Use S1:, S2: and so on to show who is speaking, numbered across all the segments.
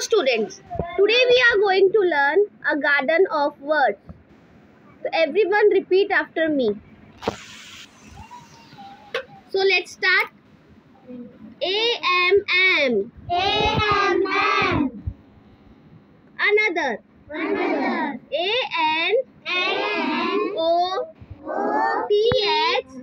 S1: students, today we are going to learn a garden of words. So everyone repeat after me. So let's start. A-M-M.
S2: A-M-M.
S1: Another.
S2: Another.
S1: A-N.
S2: A-N.
S1: O-T-H.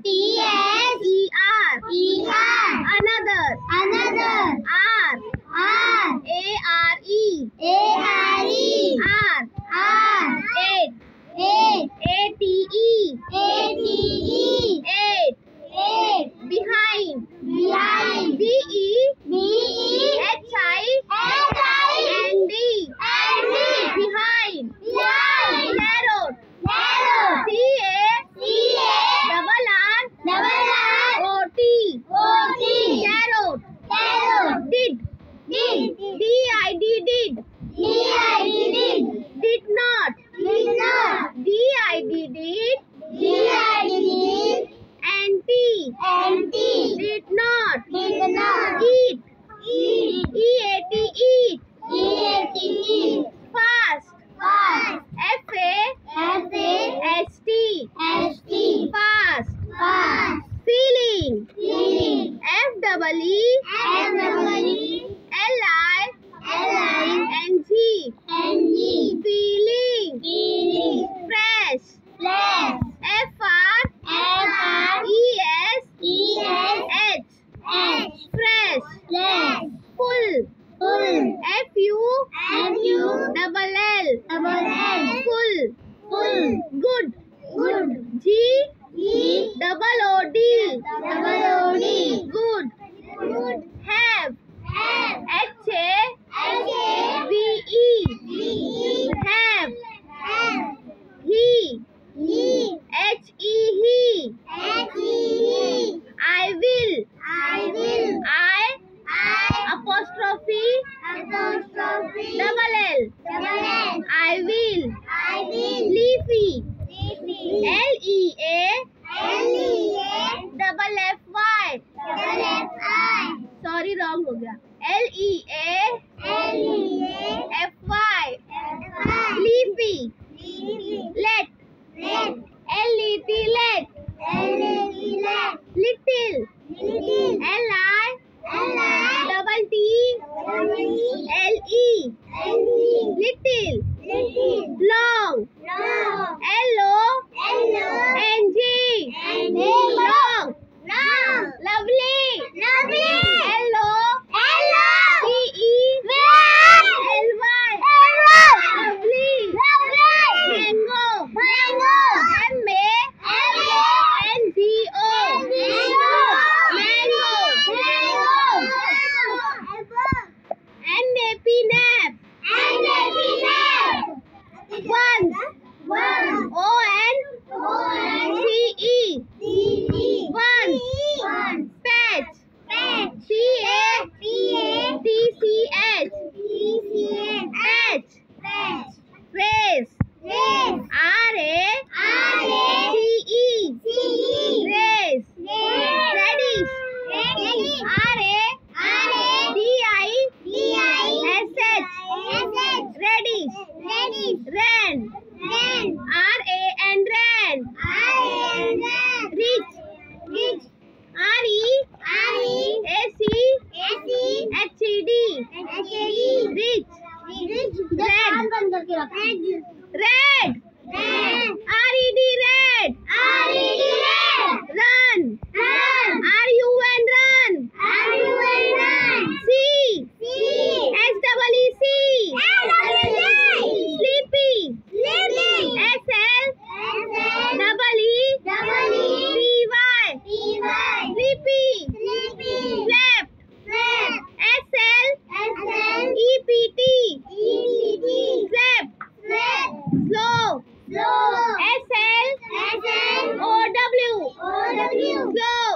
S2: T-H.
S1: E-R.
S2: E-R.
S1: Another.
S2: Another.
S1: R.
S2: R.
S1: A-R-E.
S2: A-R-E.
S1: R.
S2: R.
S1: Eight.
S2: Eight.
S1: A-T-E.
S2: A-T-E.
S1: Eight.
S2: Eight.
S1: Behind.
S2: Behind.
S1: B-E.
S2: B-E.
S1: H-I.
S2: H-I.
S1: N-D.
S2: N-D.
S1: Behind.
S2: Behind.
S1: Carrot.
S2: Carrot.
S1: C-A.
S2: C-A.
S1: Double R.
S2: Double R.
S1: O-T.
S2: O-T.
S1: Carrot.
S2: Carrot.
S1: Did.
S2: Did.
S1: D-I-D. Did.
S2: D-I-D. Did.
S1: Did not.
S2: Did not.
S1: D-I-D. Did.
S2: D-I-D. Did.
S1: N-T.
S2: N-T.
S1: Did not.
S2: Did not.
S1: Eat.
S2: Eat.
S1: E-A-T. Eat.
S2: E-A-T. Eat.
S1: Fast.
S2: Fast.
S1: F-A.
S2: F-A.
S1: S-T.
S2: S-T.
S1: Fast.
S2: Fast.
S1: Feeling.
S2: Feeling.
S1: F-E-E.
S2: F-E-E.
S1: L-I.
S2: L-I.
S1: N-G.
S2: N-G.
S1: Feeling.
S2: Feeling.
S1: Fresh.
S2: Fresh.
S1: F-R.
S2: F-R.
S1: E-S.
S2: E-S.
S1: H.
S2: H.
S1: Fresh.
S2: Fresh.
S1: Full.
S2: Full.
S1: F-U.
S2: F-U.
S1: Double L.
S2: Double L.
S1: Full.
S2: Full.
S1: Good.
S2: Good.
S1: G.
S2: G.
S1: Double O-D.
S2: Double O-D.
S1: Good.
S2: Good.
S1: Have.
S2: Have.
S1: H-A.
S2: H-A.
S1: V-E.
S2: V-E.
S1: Have.
S2: Have.
S1: He.
S2: He.
S1: H-E.
S2: H-E.
S1: I will.
S2: I will.
S1: I.
S2: I.
S1: Apostrophe.
S2: Apostrophe.
S1: Double L.
S2: Double L.
S1: I will.
S2: I will.
S1: Leafy.
S2: Leafy.
S1: L-E-A.
S2: L-E-A.
S1: Double F-Y.
S2: Double F-I.
S1: Sorry, wrong हो गया. L-E-A.
S2: L-E-A.
S1: F-Y.
S2: F-I.
S1: Leafy.
S2: Leafy.
S1: Let.
S2: Let.
S1: L-E-T. Let.
S2: L-E-T. Let.
S1: Little.
S2: Little.
S1: L-I.
S2: L-I.
S1: Double T.
S2: L-E.
S1: L-E.
S2: L-E.
S1: Little.
S2: Little.
S1: Long.
S2: Long.
S1: L-O-N-G.
S2: N-G.
S1: Long.
S2: Long.
S1: Lovely.
S2: Lovely.
S1: L-O.
S2: Hello.
S1: T-E. L-Y. Lovely. Mango. M-A. N-G-O. N-A-P. Nap. Once. O-N-C-E. Once. Patch. P-A-T-C-H. Patch. Race. R-A-C-E. Race. Radish. R-A-D-I-S-H. Radish. Ran. R-A-N. Ran. Rich. R-E-A-C-H-E-D. Rich. Red. R-E-D. Red. Run. R-U-N. Run. C. S-E-E-C. Sleepy. S-L-E-E-P-Y. Sleepy. Slept. S-L-E-P-T. Slept. Slow. S-L-O-W. Slow.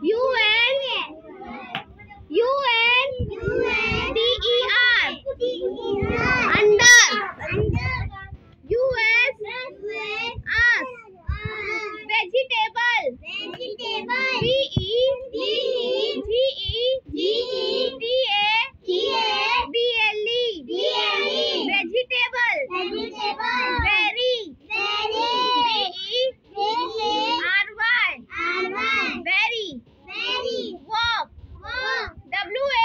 S1: U-N-D-E-R. Under. U-S. Us. Vegetable. V-E-G-E-T-A-B-L-E. Vegetable. Very. V-E-R-Y. Very. Walk. W-A-L-K-E-D.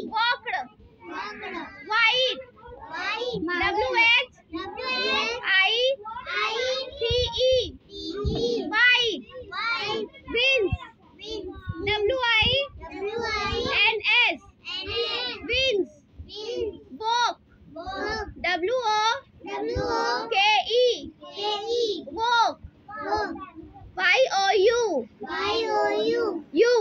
S1: Walked. White. W-H-I-T-E. White. Wins. W-I-N-S. Wins. Walk. W-O-K-E. Walk. Y-O-U. U.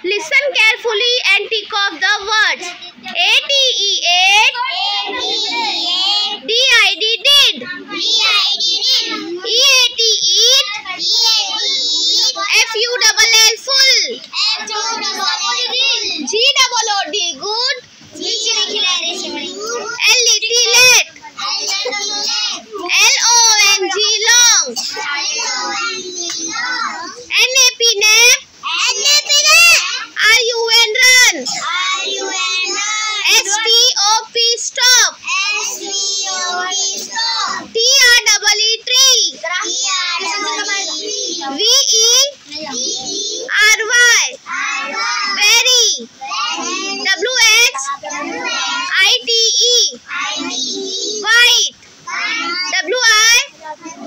S1: Listen carefully and tick off the words. A-T-E-8. D-I-D did. E-A-T eat. F-U-L-L full. G-O-O-D good. L-E-T let. L-O-N-G long. N-A-P nap. R-U-N run. S-T-O-P stop. T-R-E-E tree. V-E-R-Y very. W-H-I-T-E white. W-I-N-S